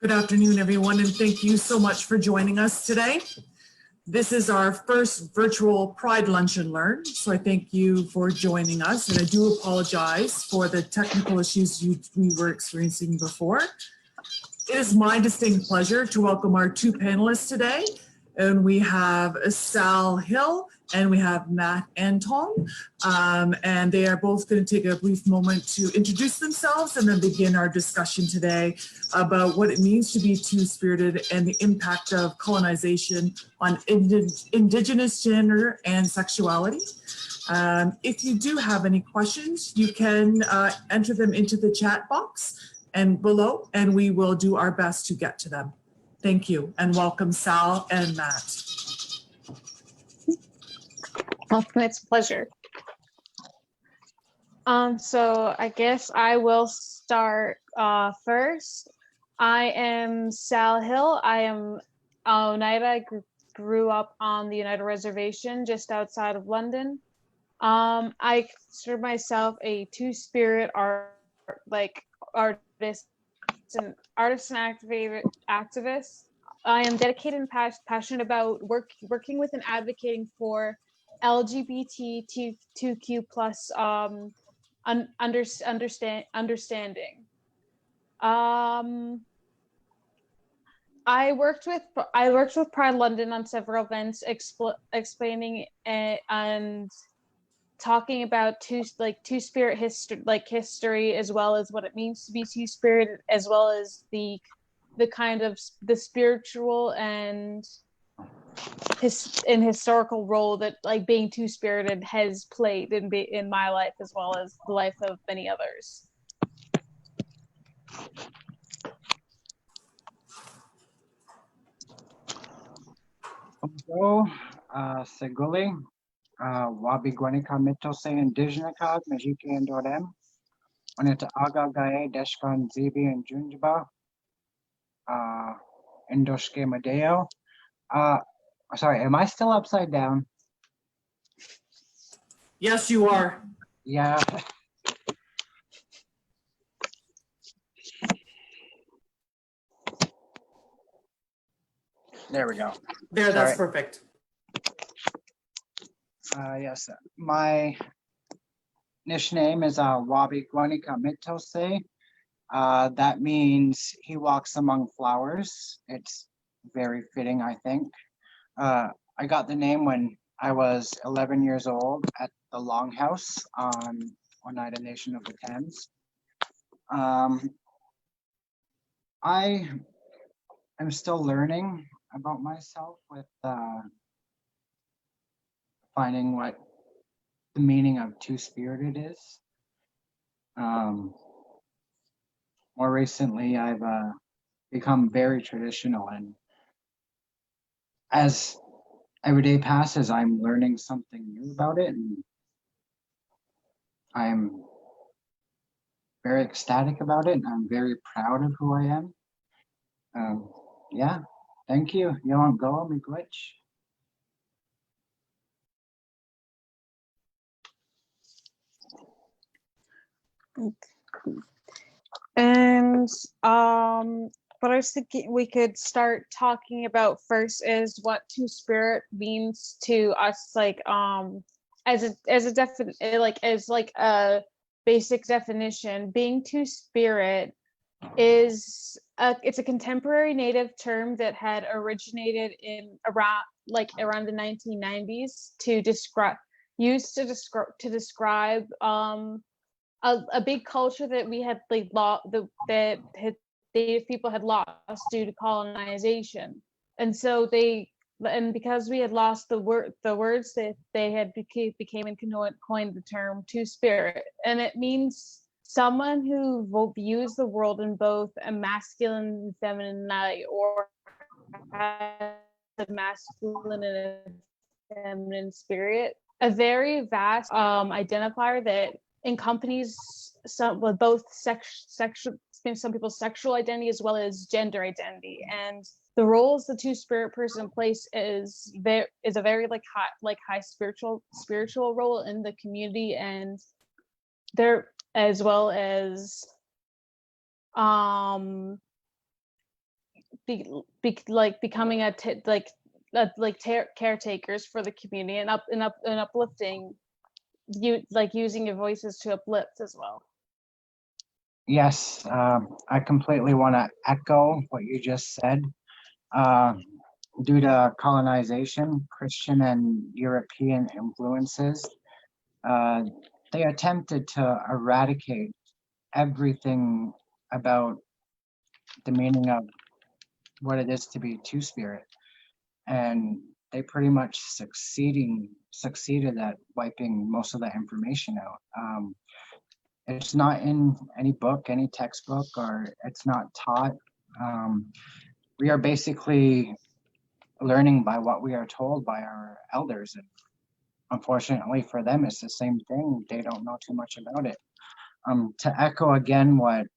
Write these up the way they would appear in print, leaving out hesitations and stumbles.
Good afternoon, everyone, and thank you so much for joining us today. This is our first virtual Pride Lunch and Learn, so I thank you for joining us, and I do apologize for the technical issues we were experiencing before. It is my distinct pleasure to welcome our two panelists today, and we have Sal Hill and we have Matt Antone, and they are both going to take a brief moment to introduce themselves and then begin our discussion today about what it means to be two-spirited and the impact of colonization on Indigenous gender and sexuality. If you do have any questions, you can enter them into the chat box and below, and we will do our best to get to them. Thank you, and welcome Sal and Matt. It's a pleasure. So I guess I will start first. I am Sal Hill. I am Oneida. I grew up on the Oneida Reservation just outside of London. I consider myself a two-spirit artist and activist. I am dedicated and passionate about working with and advocating for LGBTQ plus understanding. I worked with Pride London on several events, explaining and talking about two-spirit history, as well as what it means to be two-spirited, as well as the kind of the spiritual and historical role that being two-spirited has played in my life, as well as the life of many others. Hello, Seguli, Wabigwanika Mitose Indigenous, Majiki and Dorem, Oneta Aga Gae, Deshkan Zibi and Junjaba, Indoshke Madeo. Sorry, am I still upside down? Yes, you are. Yeah. There we go. There, Sorry. that's perfect. Yes, my niche name is Wabi Guanika Mitose. That means he walks among flowers. It's very fitting, I think. I got the name when I was 11 years old at the Longhouse on Oneida Nation of the Thames. I am still learning about myself with finding what the meaning of two-spirited is. More recently, I've become very traditional, and as every day passes, I'm learning something new about it, and I'm very ecstatic about it, and I'm very proud of who I am. Yeah, thank you. Yoan Go, Miigwech. And what I was thinking we could start talking about first is what two-spirit means to us, as a basic definition. Being two-spirit is it's a contemporary Native term that had originated in around the 1990s to describe a big culture that we had Native people had lost due to colonization, and so because we had lost the words that they had became and coined the term two-spirit, and it means someone who views the world in both a masculine and feminine light, or has a masculine and a feminine spirit. A very vast identifier that encompasses some people's sexual identity as well as gender identity, and the roles the two-spirit person plays is a very high spiritual role in the community, and there as well as becoming caretakers for the community and uplifting using your voices to uplift as well. Yes, I completely want to echo what you just said. Due to colonization, Christian and European influences, they attempted to eradicate everything about the meaning of what it is to be two-spirit. And they pretty much succeeded at wiping most of that information out. It's not in any book, any textbook, or it's not taught. We are basically learning by what we are told by our elders. And unfortunately for them, it's the same thing. They don't know too much about it. To echo again what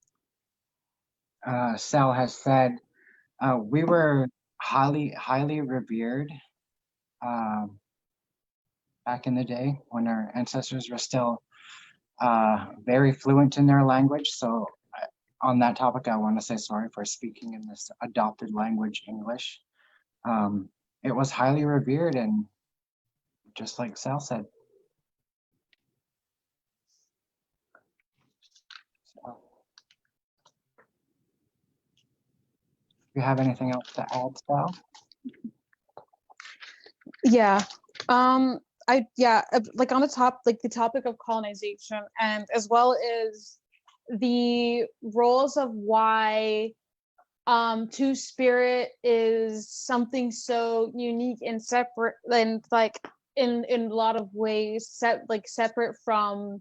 Sal has said, we were highly revered back in the day when our ancestors were still very fluent in their language. So on that topic, I want to say sorry for speaking in this adopted language, English. It was highly revered, and just like Sal said. So, you have anything else to add, Sal? Yeah. Like on the topic of colonization, and as well as the roles of why two-spirit is something so unique and separate, and like in a lot of ways separate from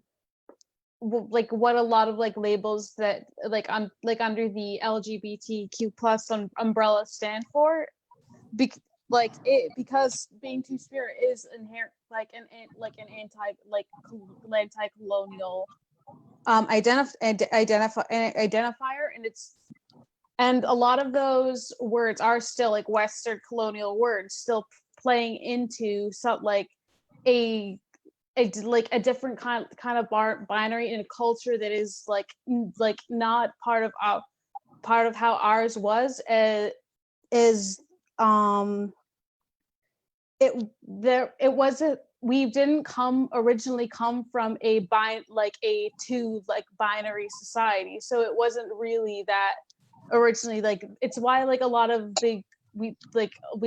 what a lot of labels that under the LGBTQ plus umbrella stand for, because being two-spirit is inherent an anti-colonial identifier, and a lot of those words are still Western colonial words, still playing into a different kind of binary in a culture that is not part of how ours was. We didn't originally come from a two binary society, so it wasn't really that originally. It's why a lot of we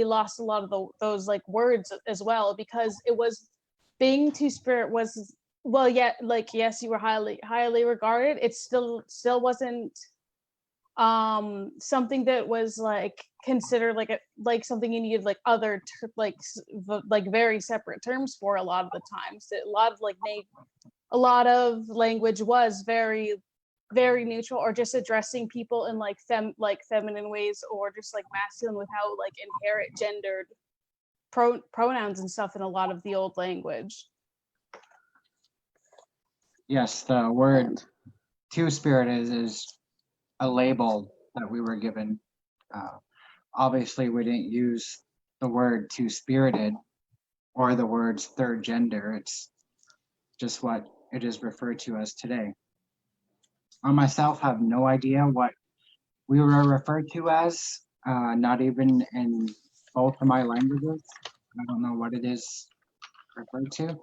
lost a lot of those words as well, because it was being two-spirit was, well, yeah, yes, you were highly regarded. It still wasn't something that was considered something you needed other very separate terms for. A lot of the times, a lot of language was very neutral, or just addressing people in feminine ways, or just masculine without inherent gendered pronouns and stuff in a lot of the old language. Yes, the word two-spirit is a label that we were given. Obviously, we didn't use the word two-spirited or the words third gender. It's just what it is referred to as today. I myself have no idea what we were referred to as, not even in both of my languages. I don't know what it is referred to.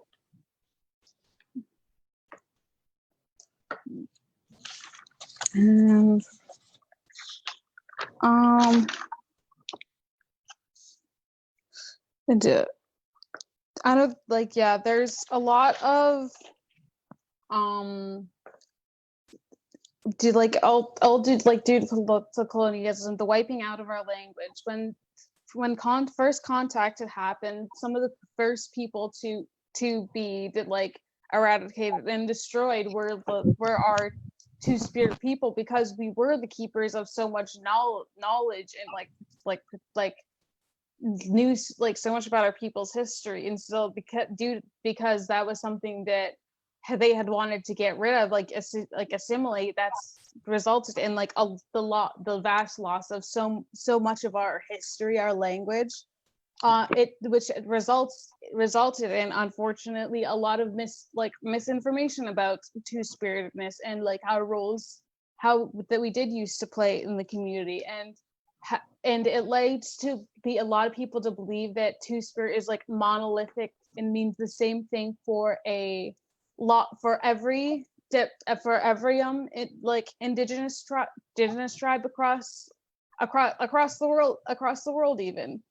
And I don't there's a lot of due to colonialism, the wiping out of our language. When first contact had happened, some of the first people to be eradicated and destroyed were our two-spirit people, because we were the keepers of so much knowledge and news, so much about our people's history. And so because that was something that they had wanted to get rid of, assimilate, that's resulted in the vast loss of so much of our history, our language, which resulted in, unfortunately, a lot of misinformation about two-spiritedness and our roles that we did used to play in the community, and and it leads to a lot of people to believe that two-spirit is like monolithic and means the same thing for a lot for every like indigenous tribe across the world even.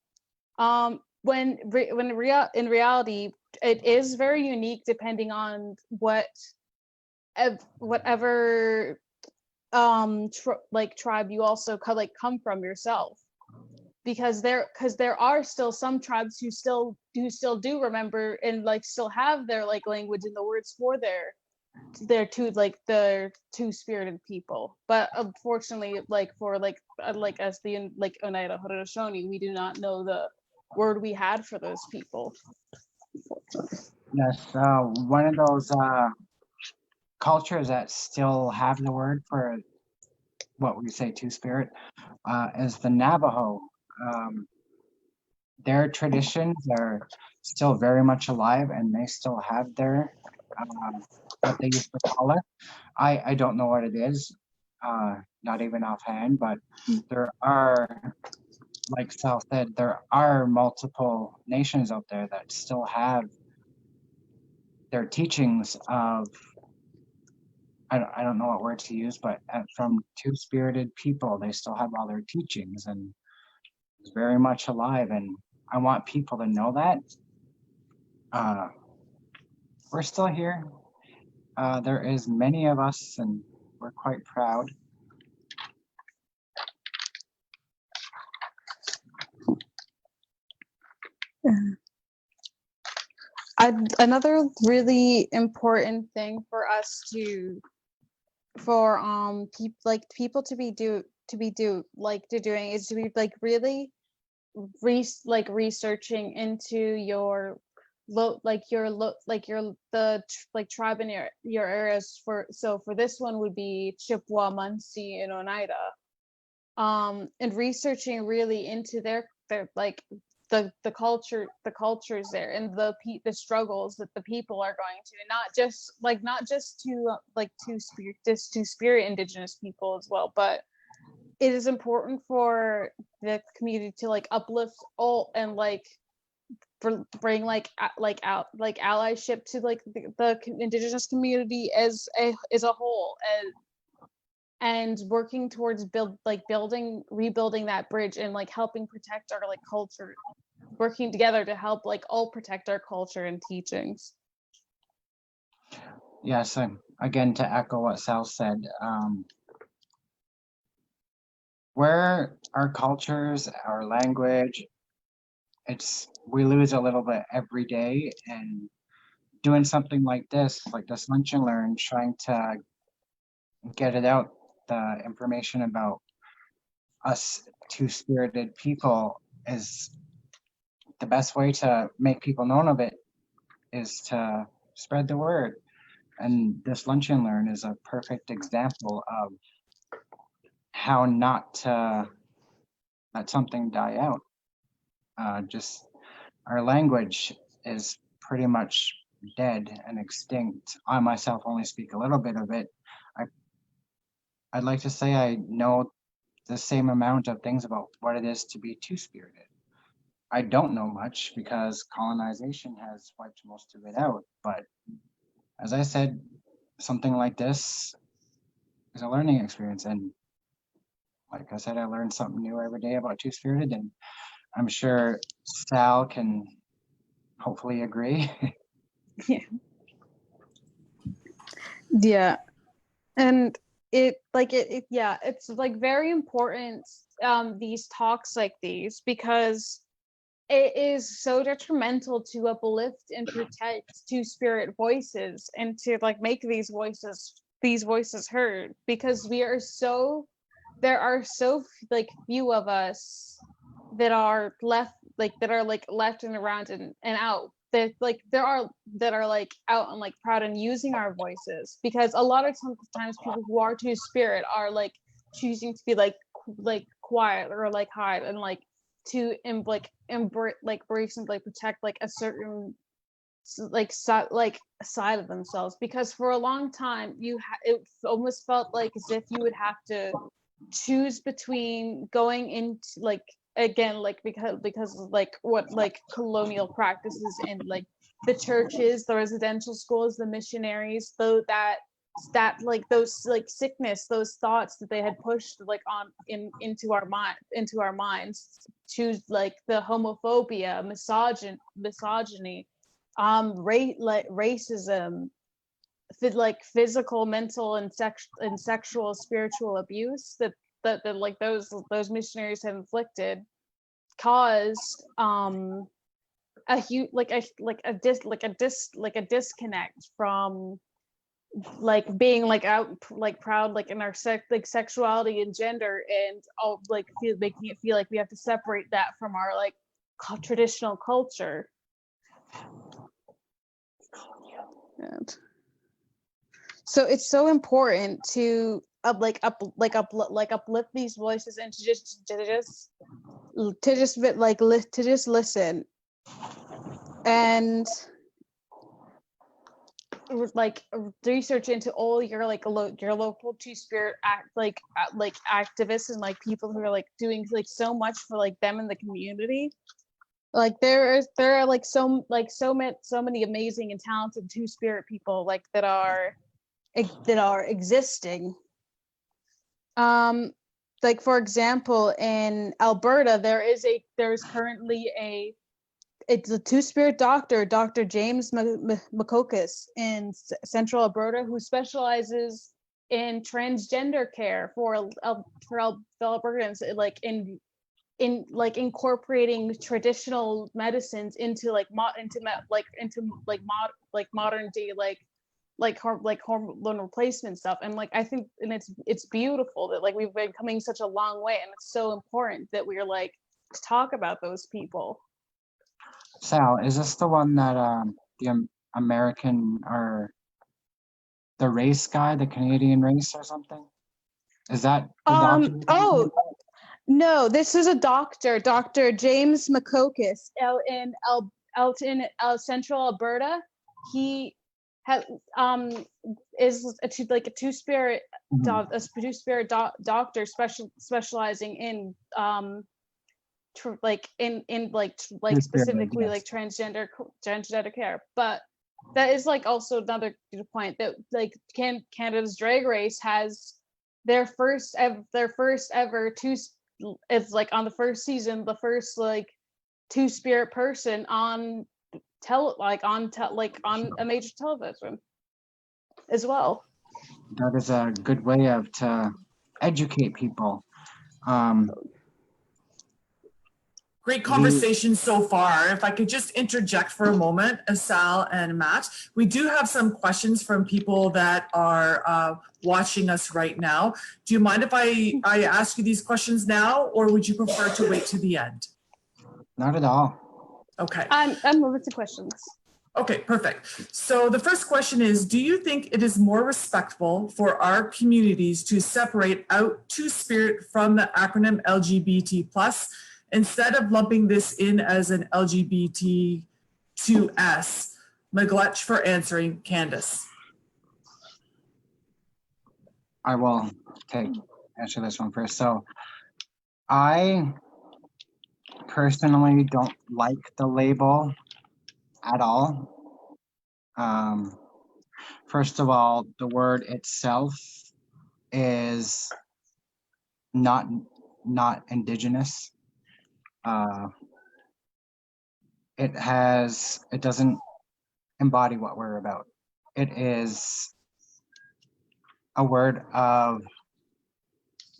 When in reality it is very unique depending on whatever tribe you also come from yourself, because there are still some tribes who still do remember and like still have their like language and the words for their the two-spirited people, but unfortunately for as the Oneida Haudenosaunee, we do not know the word we had for those people. Yes, one of those cultures that still have the word for what we say two-spirit is the Navajo. Their traditions are still very much alive, and they still have their what they used to call it. I don't know what it is, not even offhand, but there are, like Sal said, there are multiple nations out there that still have their teachings of, I don't know what word to use, but from two-spirited people, they still have all their teachings, and it's very much alive. And I want people to know that we're still here. There is many of us, and we're quite proud. Another really important thing for us people to be doing is to be really researching into your tribe in your areas. For this one would be Chippewa, Munsee, and Oneida, and researching really into their the cultures there, and the struggles that the people are going to, and not just two-spirit indigenous people as well, but it is important for the community to uplift all and bring allyship to the indigenous community as a whole, and working towards rebuilding that bridge, and helping protect our culture, working together to help all protect our culture and teachings. Yes, again, to echo what Sal said, where our cultures, our language, we lose a little bit every day, and doing something like this Lunch and Learn, trying to get it out, the information about us two-spirited people, is the best way to make people known of it, is to spread the word. And this Lunch and Learn is a perfect example of how not to let something die out. Just our language is pretty much dead and extinct. I myself only speak a little bit of it. I'd like to say I know the same amount of things about what it is to be two-spirited. I don't know much because colonization has wiped most of it out. But as I said, something like this is a learning experience. And like I said, I learn something new every day about two-spirited, and I'm sure Sal can hopefully agree. Yeah. And it's very important, these talks like these, because it is so detrimental to uplift and protect two-spirit voices, and to make these voices heard, because there are so few of us that are left left and around and out, that there are out and proud and using our voices, because a lot of times people who are two-spirit are choosing to be quiet or hide, and to embrace and protect a certain side of themselves, because for a long time it almost felt as if you would have to choose between going into like, again, like because of like what like colonial practices in like the churches, the residential schools, the missionaries, though that like those like sickness, those thoughts that they had pushed like on into our minds, choose like the homophobia, misogyny, racism, like physical, mental, and sexual, spiritual abuse that like those missionaries have inflicted, caused a huge like a disconnect from like being like out like proud like in our sexuality and gender, and all like making it feel like we have to separate that from our like traditional culture. And so it's so important to uplift these voices, and to just listen, and like research into all your like your local two-spirit activists, and like people who are like doing like so much for like them in the community. Like there are like so many amazing and talented two-spirit people like that are existing. Like for example, in Alberta, there's currently it's a two-spirit doctor, Dr. James Makokis in Central Alberta, who specializes in transgender care for Albertans, like in incorporating traditional medicines into modern day hormone replacement stuff. And like I think, and it's beautiful that like we've been coming such a long way, and it's so important that we're like to talk about those people. Sal, is this the one that the American or the race guy, the Canadian race or something? Is that the doctor? Oh no, this is a doctor, Dr. James Makokis, out in Central Alberta. He has is a two-spirit doctor specializing in specifically like transgender care. But that is like also another point that like Canada's Drag Race has their first ever it's like on the first season, the first like two-spirit person on a major television as well. That is a good way to educate people. Great conversation so far. If I could just interject for a moment, Sal and Matt, we do have some questions from people that are watching us right now. Do you mind if I ask you these questions now, or would you prefer to wait to the end? Not at all. Okay. I'm moving to questions. Okay, perfect. So the first question is, do you think it is more respectful for our communities to separate out two-spirit from the acronym LGBT+, instead of lumping this in as an LGBT2S? Maglech for answering. Candace. I will answer this one first. So I personally don't like the label at all. First of all, the word itself is not Indigenous. It doesn't embody what we're about. It is a word of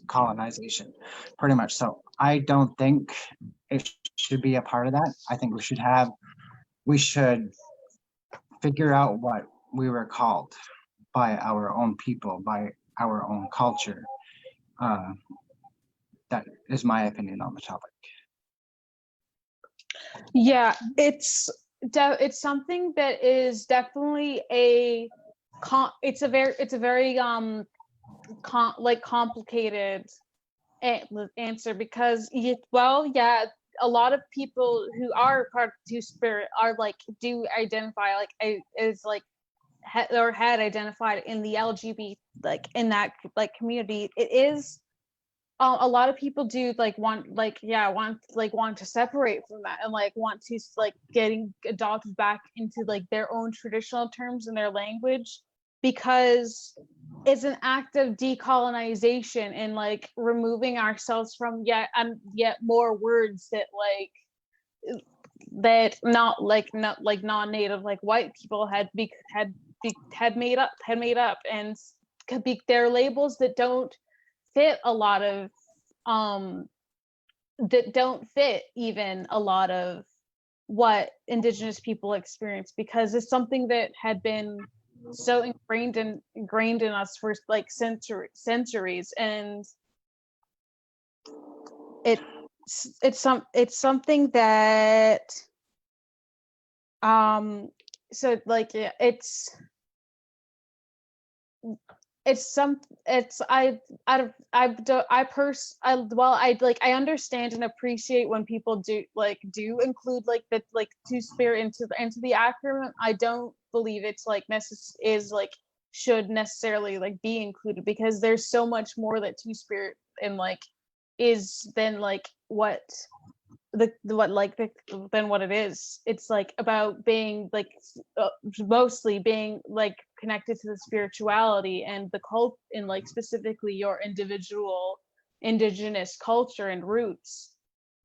colonization, pretty much. So I don't think it should be a part of that. I think we should figure out what we were called by our own people, by our own culture. That is my opinion on the topic. Yeah, it's something that is definitely it's a very complicated answer, because a lot of people who are part of two-spirit are like do identify like as like or had identified in the LGBT like in that like community. It is a lot of people do like want to separate from that and like want to like getting adopted back into like their own traditional terms in their language, because it's an act of decolonization and like removing ourselves from yet more words that not like non-native like white people had made up, and could be they're labels that don't fit a lot of that don't fit even a lot of what Indigenous people experience, because it's something that had been so ingrained in us for like centuries, and it's something that so like yeah, I understand and appreciate when people do include like the like two-spirit into the acronym. I don't believe it's like should necessarily like be included, because there's so much more that two-spirit and like is than like what than what it is. It's like about being like mostly being like connected to the spirituality and the cult, and like specifically your individual Indigenous culture and roots.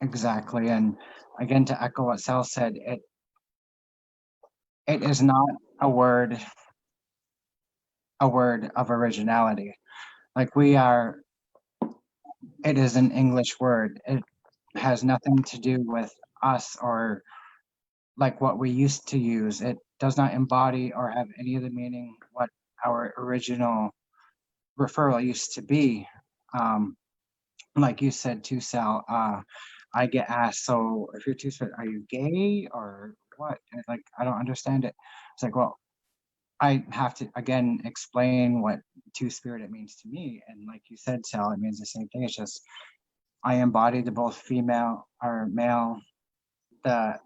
Exactly. And again, to echo what Sal said, it is not a word of originality. Like it is an English word. It has nothing to do with us or like what we used to use. It does not embody or have any of the meaning what our original referral used to be. Like you said too, Sal, I get asked, so if you're two-spirit, are you gay or what? And like, I don't understand it. It's like, well, I have to again explain what two-spirit it means to me. And like you said, Sal, it means the same thing. It's just I embody the both female or male, the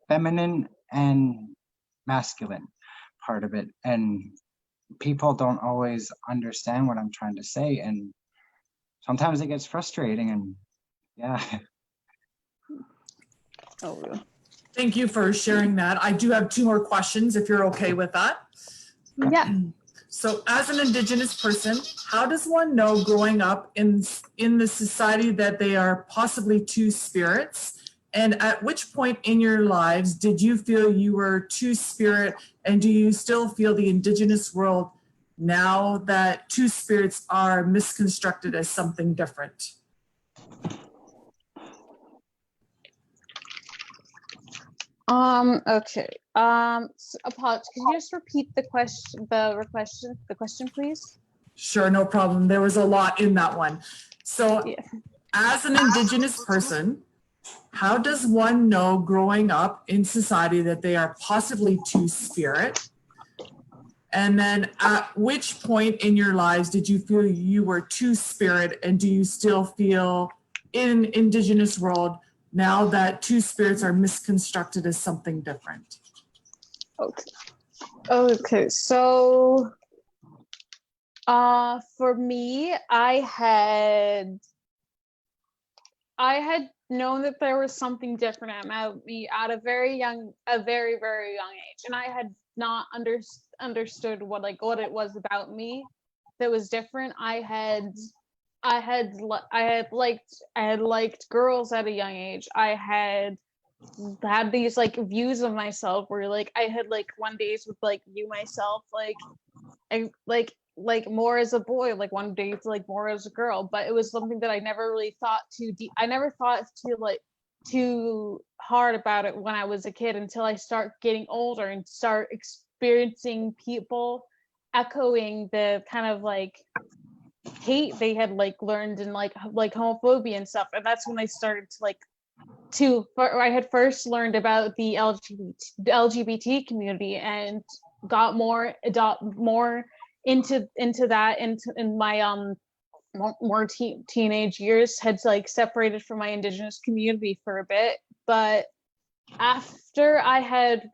feminine and masculine part of it. And people don't always understand what I'm trying to say. And sometimes it gets frustrating, and yeah. Oh, really? Thank you for sharing that. I do have two more questions if you're okay with that. Yeah. So as an Indigenous person, how does one know growing up in the society that they are possibly two spirits? And at which point in your lives did you feel you were two spirit, and do you still feel the Indigenous world now that two spirits are misconstructed as something different? Okay. Apologies. Could you just repeat the question, please? Sure, no problem. There was a lot in that one. So Yeah. as an Indigenous person, how does one know growing up in society that they are possibly two spirit? And then at which point in your lives did you feel you were two spirit, and do you still feel in Indigenous world now that two spirits are misconstructed as something different? Okay. So for me, I had known that there was something different about me at a very very young age, and I had not understood what it was about me that was different. I had liked girls at a young age. I had these like views of myself where like I had like one days with like view myself like more as a boy, like one day it's like more as a girl, but it was something that I never really thought too deep. I never thought too hard about it when I was a kid, until I start getting older and start experiencing people echoing the kind of like hate they had like learned and like homophobia and stuff. And that's when I started I had first learned about the LGBT community and got more into that in my more teenage years. Had like separated from my Indigenous community for a bit, but after I had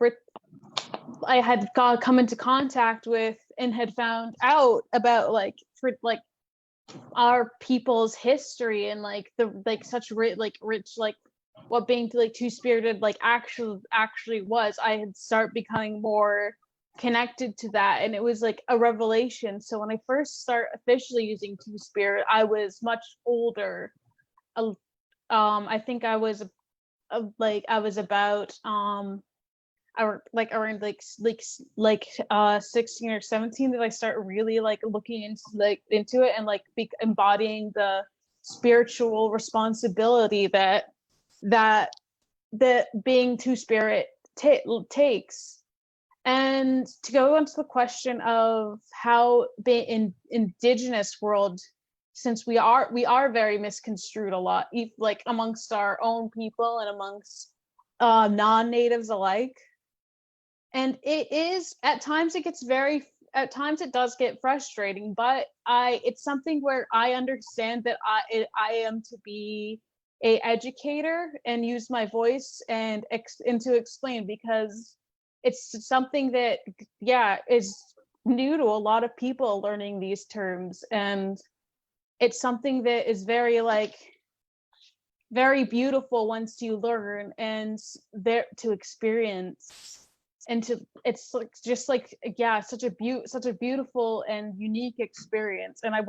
come into contact with and had found out about our people's history and like the like such rich like what being like two-spirited like actually was, I had start becoming more connected to that, and it was like a revelation. So when I first start officially using two-spirit, I was much older. I think I was I was about around 16 or 17 that I start really like looking into it and like embodying the spiritual responsibility that being two-spirit takes. And to go into the question of how being in Indigenous world, since we are very misconstrued a lot, like amongst our own people and amongst non-natives alike. And it is at times at times it does get frustrating, but it's something where I understand that I am to be a educator and use my voice and to explain, because it's something that is new to a lot of people learning these terms, and it's something that is very beautiful once you learn and there to experience. And it's like just like such a beautiful and unique experience. And I'm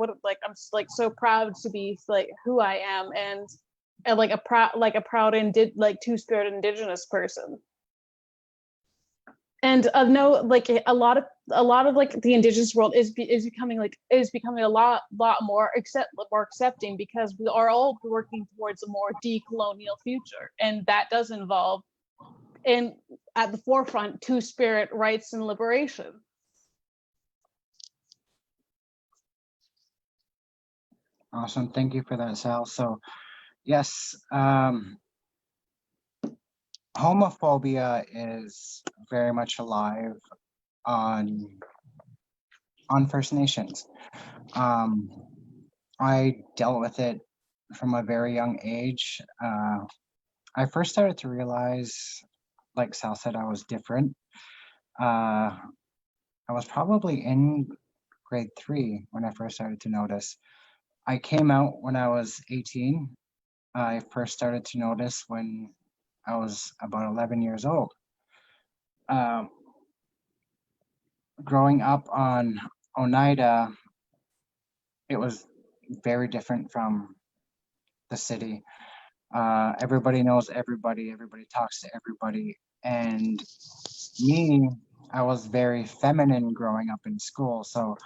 so proud to be like who I am, and like a proud two-spirit Indigenous person. And no, like a lot of like the Indigenous world is becoming a lot more accepting, because we are all working towards a more decolonial future, and that does involve at the forefront two-spirit rights and liberation. Awesome. Thank you for that, Sal. So yes, homophobia is very much alive on First Nations. I dealt with it from a very young age. I first started to realize, like Sal said, I was different. I was probably in grade 3 when I first started to notice. I came out when I was 18. I first started to notice when I was about 11 years old. Growing up on Oneida, it was very different from the city. Everybody knows everybody talks to everybody. And me, I was very feminine growing up in school. So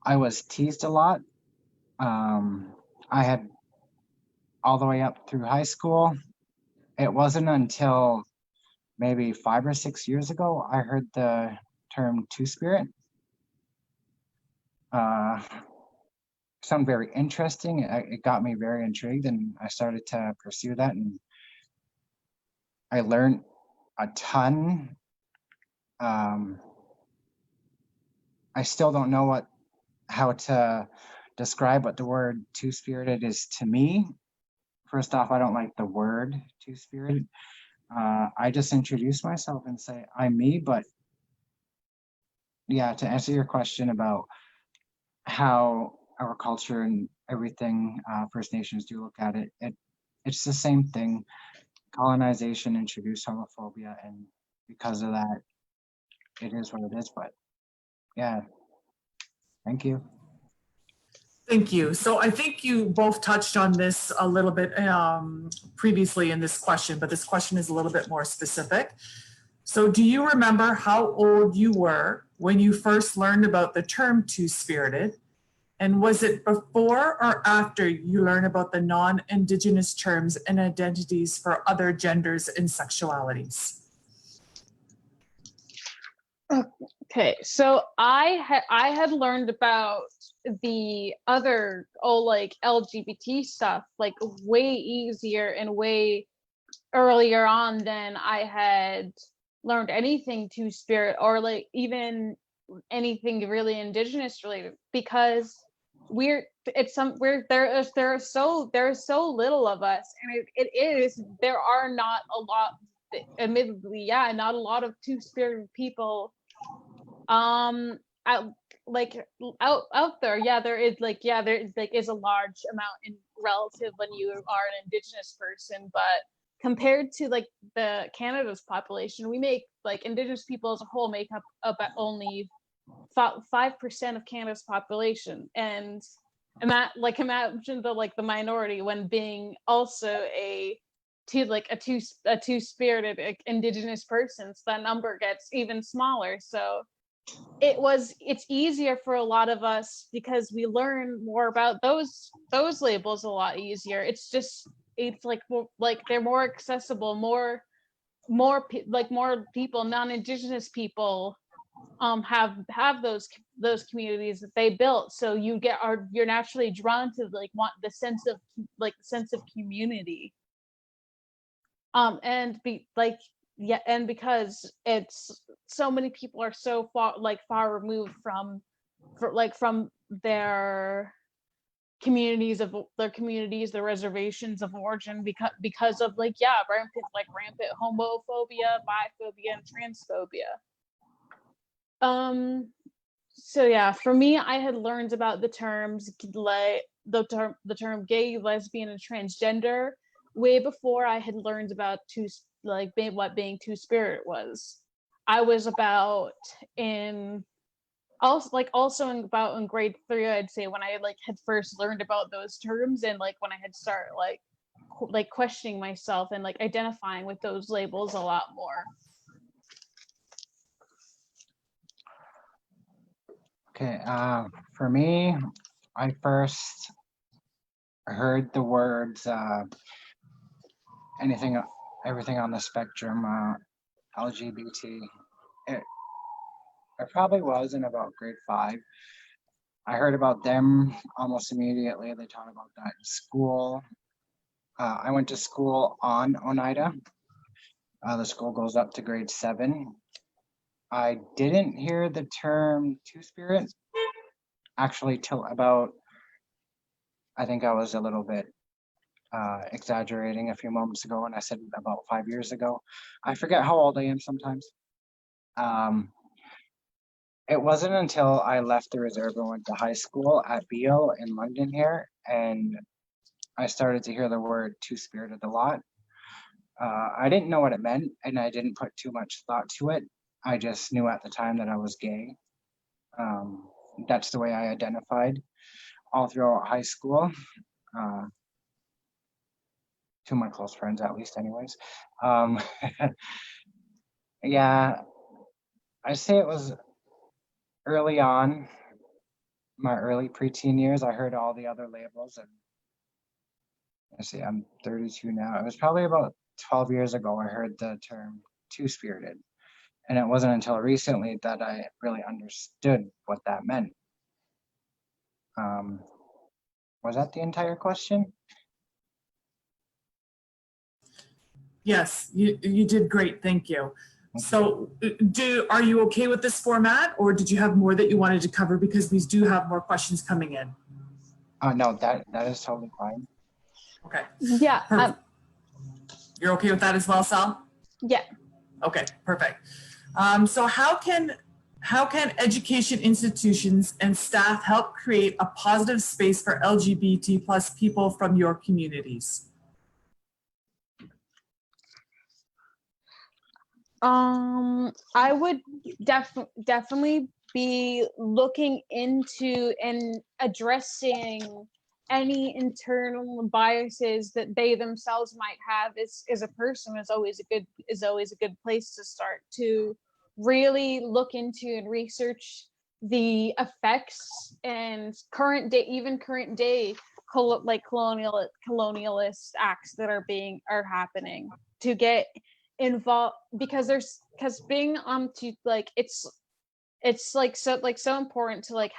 I was teased a lot. I had all the way up through high school. It wasn't until maybe 5 or 6 years ago I heard the term two-spirit. Sound very interesting. It got me very intrigued, and I started to pursue that, and I learned a ton. I still don't know how to describe what the word two-spirited is to me. First off, I don't like the word two-spirited. I just introduce myself and say I'm me. But yeah, to answer your question about how our culture and everything, First Nations do look at it, it's the same thing. Colonization introduced homophobia, and because of that, it is what it is. But yeah, thank you. Thank you. So I think you both touched on this a little bit previously in this question, but this question is a little bit more specific. So do you remember how old you were when you first learned about the term two-spirited? And was it before or after you learned about the non-Indigenous terms and identities for other genders and sexualities? Okay, so I had learned about the other like LGBT stuff like way easier and way earlier on than I had learned anything two-spirit or like even anything really Indigenous related, because there is so little of us, and there are not a lot, admittedly, not a lot of two-spirited people out there, yeah, there is is a large amount in relative when you are an Indigenous person, but compared to like the Canada's population, we make like Indigenous people as a whole make up about only 5% of Canada's population, and imagine the minority when being also a two-spirited Indigenous person, so that number gets even smaller. So it's easier for a lot of us because we learn more about those labels a lot easier. It's like they're more accessible, more people, non-Indigenous people have those communities that they built, so you're naturally drawn to want the sense of community, and and because it's so many people are so far removed from their communities, their reservations of origin, because of rampant homophobia, biphobia, and transphobia. So yeah, for me, I had learned about the terms the term gay, lesbian, and transgender way before I had learned about what being two-spirit was. I was about in grade 3, I'd say, when I had first learned about those terms, and when I had started questioning myself and identifying with those labels a lot more. Okay, for me, I first heard the words everything on the spectrum, LGBT. It probably was in about grade 5. I heard about them almost immediately. They taught about that in school. I went to school on Oneida. The school goes up to grade 7. I didn't hear the term two-spirit actually till about, I think I was a little bit exaggerating a few moments ago, and I said about 5 years ago. I forget how old I am sometimes. It wasn't until I left the reserve and went to high school at Beale in London here, and I started to hear the word two-spirited a lot. I didn't know what it meant, and I didn't put too much thought to it. I just knew at the time that I was gay. That's the way I identified all throughout high school. To my close friends, at least, anyways. Yeah, I'd say it was early on, my early preteen years. I heard all the other labels, and let's see, I'm 32 now. It was probably about 12 years ago I heard the term two-spirited. And it wasn't until recently that I really understood what that meant. Was that the entire question? Yes, you did great, thank you. So are you okay with this format, or did you have more that you wanted to cover, because we do have more questions coming in? No, that is totally fine. Okay. Yeah. You're okay with that as well, Sal? Yeah. Okay, perfect. So how can education institutions and staff help create a positive space for LGBT plus people from your communities? I would definitely be looking into and addressing any internal biases that they themselves might have as a person is always a good place to start, to really look into and research the effects and current day colonialist acts that are happening, to get involved, because being it's so important to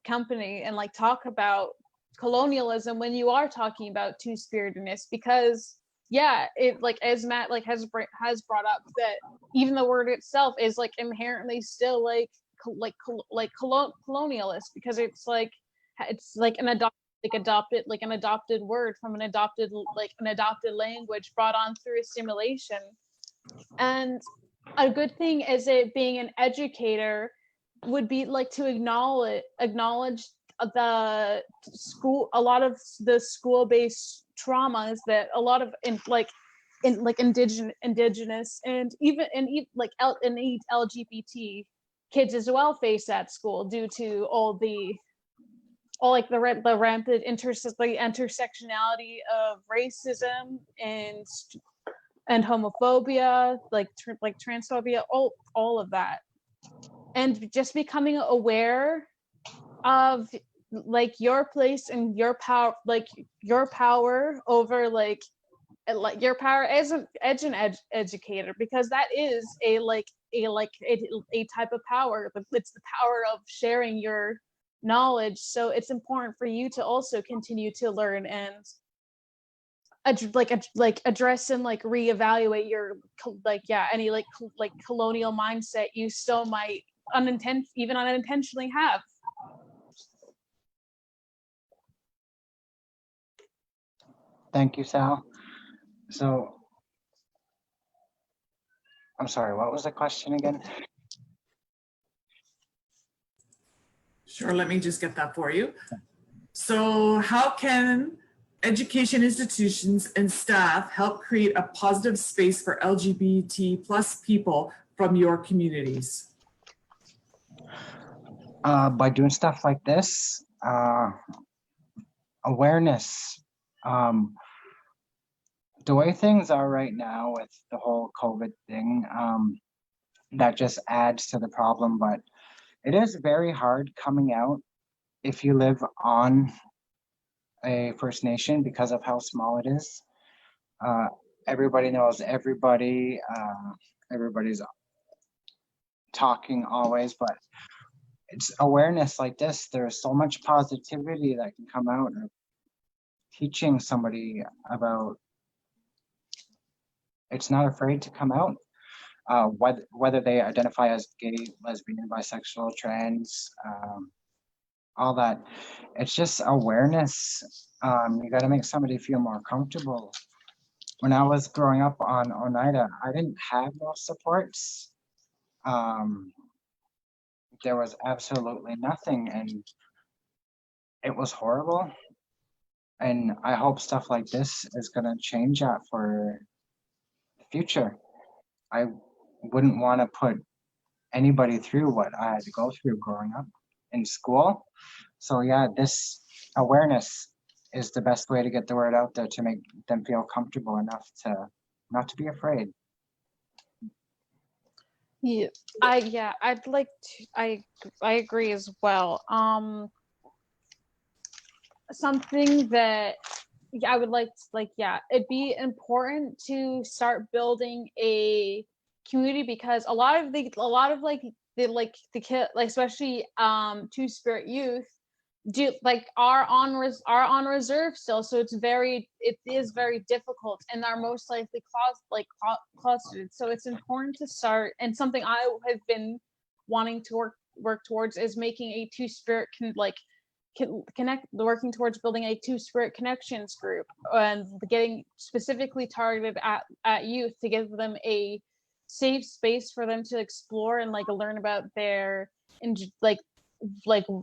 company and talk about colonialism when you are talking about two-spiritedness, because yeah, it as Matt has brought up, that even the word itself is inherently still colonialist, because it's an adopted word from an adopted language brought on through assimilation. And a good thing as it being an educator would be like to acknowledge the school, a lot of the school-based traumas that a lot of indigenous and even like LGBT kids as well face at school due to all like the rampant intersectionality of racism and homophobia, like transphobia, all of that. And just becoming aware of like your place and your power, like your power over like your power as an educator, because that is a type of power. It's the power of sharing your knowledge. So it's important for you to also continue to learn and address and like reevaluate your any colonial mindset you still might even unintentionally have. Thank you, Sal. So, I'm sorry, what was the question again? Sure, let me just get that for you. So how can education institutions and staff help create a positive space for LGBT plus people from your communities? By doing stuff like this, awareness. The way things are right now with the whole COVID thing, that just adds to the problem, but it is very hard coming out if you live on a First Nation because of how small it is. Everybody knows everybody, everybody's talking always, but it's awareness like this. There's so much positivity that can come out of teaching somebody about. It's not afraid to come out, whether they identify as gay, lesbian, bisexual, trans, all that. It's just awareness. You got to make somebody feel more comfortable. When I was growing up on Oneida, I didn't have no supports. There was absolutely nothing, and it was horrible. And I hope stuff like this is going to change that for the future. I wouldn't want to put anybody through what I had to go through growing up in school. So yeah, this awareness is the best way to get the word out there to make them feel comfortable enough to not to be afraid. Yeah, I'd like to, I agree as well. Something that I would like to, it'd be important to start building a community, because a lot of the kid, like especially Two-Spirit youth are on reserve still, so it is very difficult and are most likely closeted. So it's important to start, and something I have been wanting to work towards is making a Two-Spirit working towards building a Two-Spirit connections group and getting specifically targeted at youth to give them a safe space for them to explore and learn about their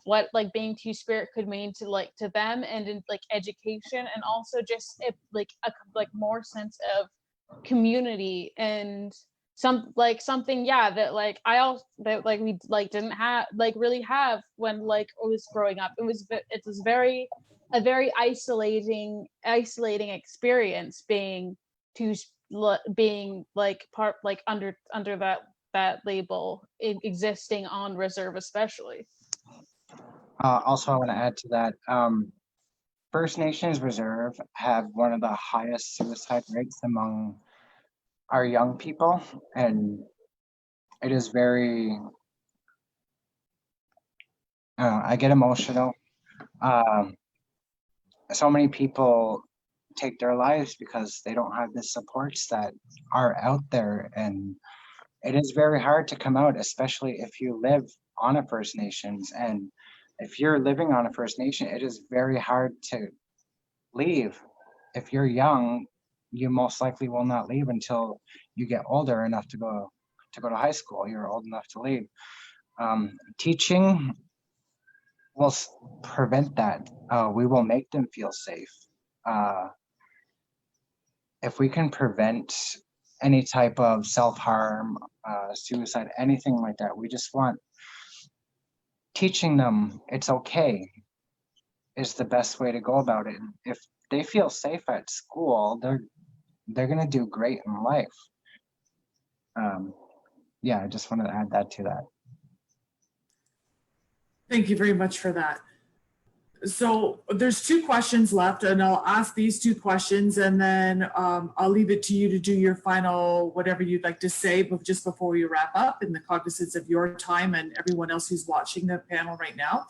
what being Two-Spirit could mean to them, and in education, and also just a more sense of community and something that I also that we didn't have really have when I was growing up. It was a very isolating experience being part under that label, existing on reserve especially. Also, I want to add to that. First Nations Reserve have one of the highest suicide rates among our young people, and it is very. I get emotional. So many people take their lives because they don't have the supports that are out there, and it is very hard to come out, especially if you live on a First Nations. And if you're living on a First Nation, it is very hard to leave. If you're young, you most likely will not leave until you get older enough to go to go to high school. You're old enough to leave. Teaching will prevent that. We will make them feel safe. If we can prevent any type of self-harm, suicide, anything like that, we just want teaching them it's okay is the best way to go about it. If they feel safe at school, they're gonna do great in life. Yeah, I just wanted to add that to that. Thank you very much for that. So there's 2 questions left, and I'll ask these 2 questions, and then I'll leave it to you to do your final, whatever you'd like to say, but just before we wrap up, in the cognizance of your time and everyone else who's watching the panel right now.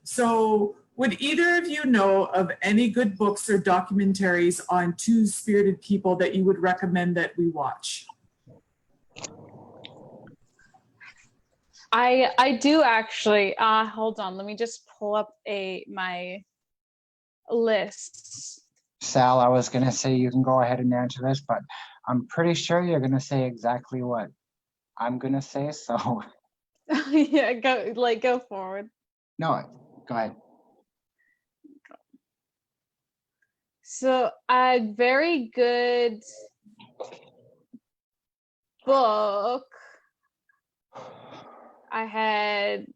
So would either of you know of any good books or documentaries on two-spirited people that you would recommend that we watch? I do actually. Hold on, let me just pull up my list. Sal, I was gonna say you can go ahead and answer this, but I'm pretty sure you're gonna say exactly what I'm gonna say. So Yeah, go forward. no, go ahead. So a very good book I had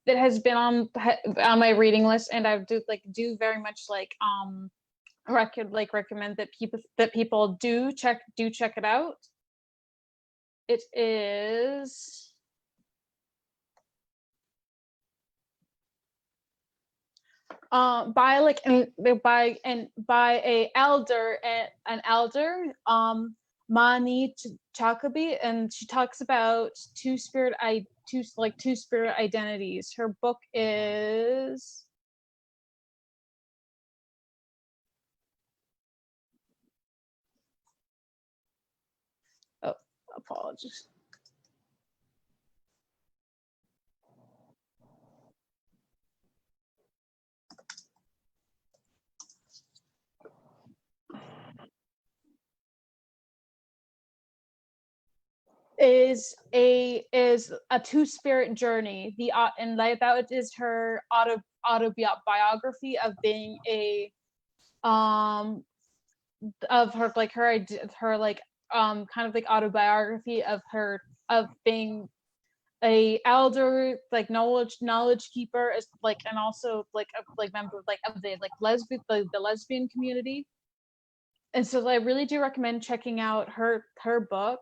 that has been on my reading list, and I do very much recommend that people do check it out. It is by an elder, Mani Chakabi, and she talks about two spirit identities. Her book is apologies. Is a two-spirit journey. That is her autobiography of being of her kind of autobiography of being a elder, knowledge keeper, as and also member of the lesbian community. And so I really do recommend checking out her book.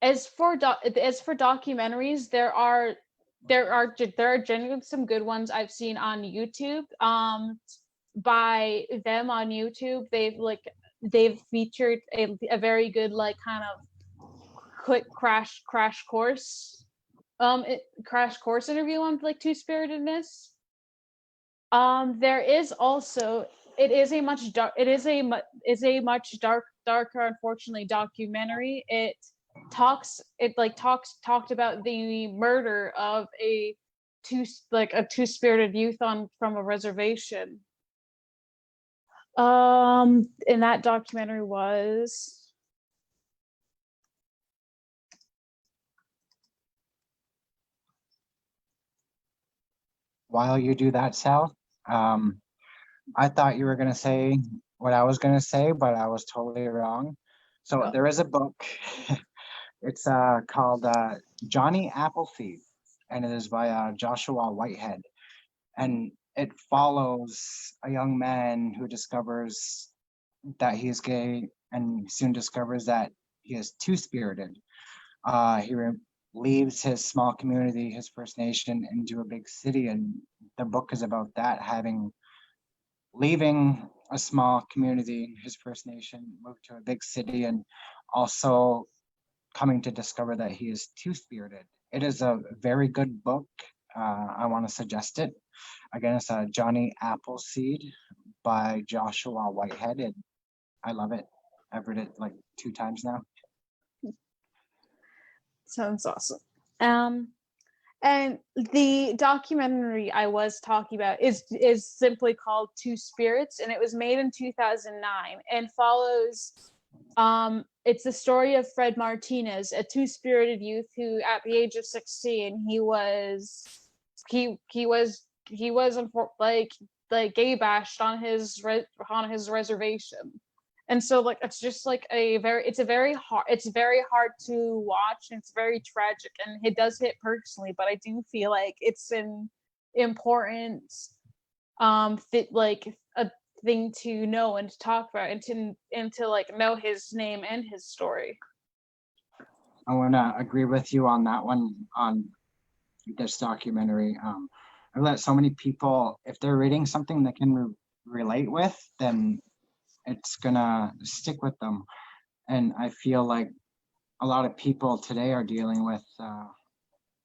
As for documentaries, there are genuinely some good ones I've seen on YouTube. By them on YouTube, they've featured a very good kind of quick crash course interview on two-spiritedness. There is also it is a much darker, unfortunately, documentary. It talked about the murder of a two-spirited youth from a reservation. And that documentary was While you do that, Sal, I thought you were gonna say what I was gonna say, but I was totally wrong. So there is a book. It's called Johnny Appleseed, and it is by Joshua Whitehead, and it follows a young man who discovers that he is gay and soon discovers that he is two-spirited. He leaves his small community, his First Nation, into a big city, and the book is about that, leaving a small community, his First Nation, moved to a big city, and also coming to discover that he is two-spirited. It is a very good book. I want to suggest it. Again, it's Johnny Appleseed by Joshua Whitehead. And I love it. I've read it 2 times now. Sounds awesome. And the documentary I was talking about is simply called Two Spirits, and it was made in 2009 and follows It's the story of Fred Martinez, a two-spirited youth who, at the age of 16, he was like gay bashed on his reservation. And so like it's just like it's very hard to watch, and it's very tragic, and it does hit personally, but I do feel like it's an important like a thing to know and to talk about, and to like know his name and his story. I want to agree with you on that one, on this documentary. I've let so many people, if they're reading something they can relate with, then it's gonna stick with them. And I feel like a lot of people today are dealing with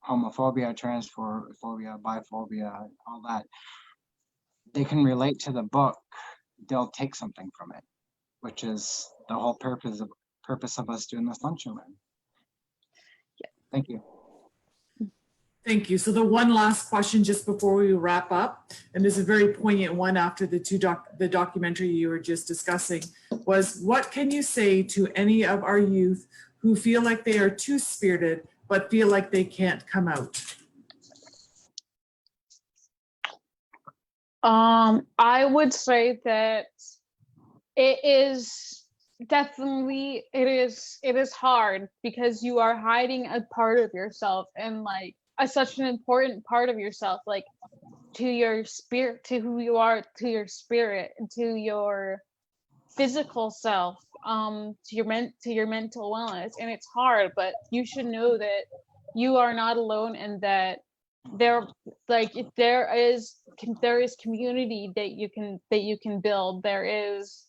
homophobia, transphobia, biphobia, all that. They can relate to the book, they'll take something from it, which is the whole purpose of us doing this lunch and learn. Yeah. Thank you. Thank you. So the one last question just before we wrap up, and this is a very poignant one after the documentary you were just discussing, was what can you say to any of our youth who feel like they are two-spirited but feel like they can't come out? I would say that it is hard because you are hiding a part of yourself, and like such an important part of yourself, like to your spirit, to who you are, to your spirit, to your physical self, to your mental wellness. And it's hard, but you should know that you are not alone, and that there is community that you can build. There is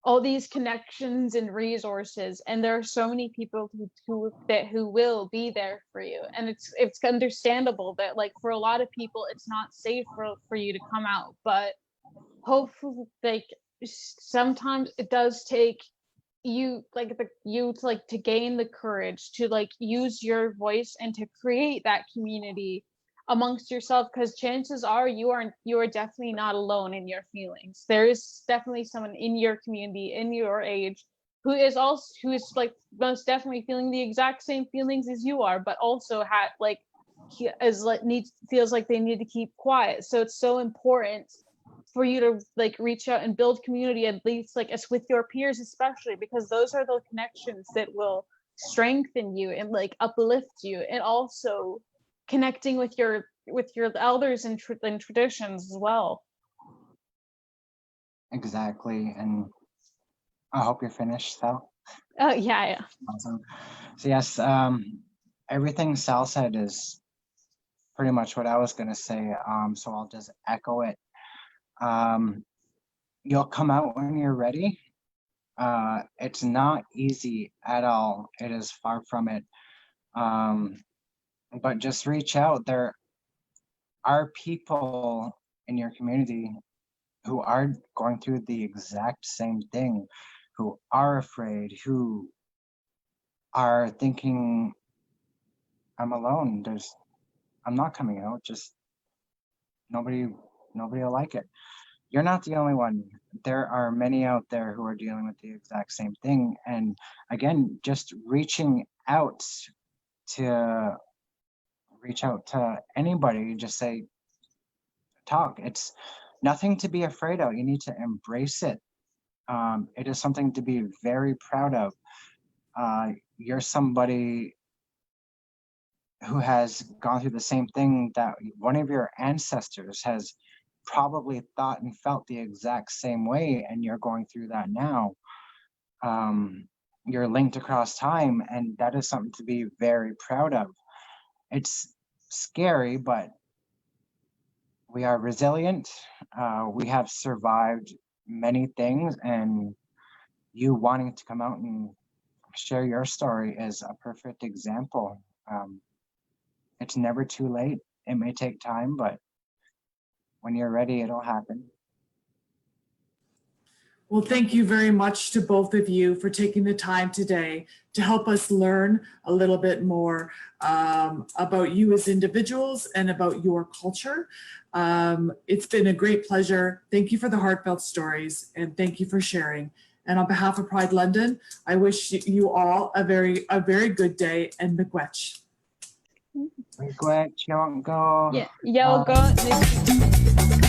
all these connections and resources, and there are so many people who will be there for you. And it's understandable that like for a lot of people it's not safe for you to come out, but hopefully like sometimes it does take you to gain the courage to like use your voice and to create that community amongst yourself, because chances are you are definitely not alone in your feelings. There is definitely someone in your community, in your age, who is like most definitely feeling the exact same feelings as you are, but also feels like they need to keep quiet. So it's so important for you to like reach out and build community, at least like as with your peers, especially because those are the connections that will strengthen you and like uplift you, and also connecting with your elders and traditions as well. Exactly. And I hope you're finished, Sal. Oh yeah. Awesome. So yes, everything Sal said is pretty much what I was going to say. So I'll just echo it. You'll come out when you're ready. It's not easy at all. It is far from it. But just reach out. There are people in your community who are going through the exact same thing, who are afraid, who are thinking, I'm alone. I'm not coming out. Just nobody will like it. You're not the only one. There are many out there who are dealing with the exact same thing. And again, just reaching out to anybody, just say, talk. It's nothing to be afraid of. You need to embrace it. It is something to be very proud of. You're somebody who has gone through the same thing that one of your ancestors has probably thought and felt the exact same way, and you're going through that now. You're linked across time, and that is something to be very proud of. It's scary, but we are resilient. We have survived many things, and you wanting to come out and share your story is a perfect example. It's never too late. It may take time, but when you're ready, it'll happen. Well, thank you very much to both of you for taking the time today to help us learn a little bit more about you as individuals and about your culture. It's been a great pleasure. Thank you for the heartfelt stories, and thank you for sharing. And on behalf of Pride London, I wish you all a very good day and miigwech. Miigwech, Yonko. Yeah, Yelgo.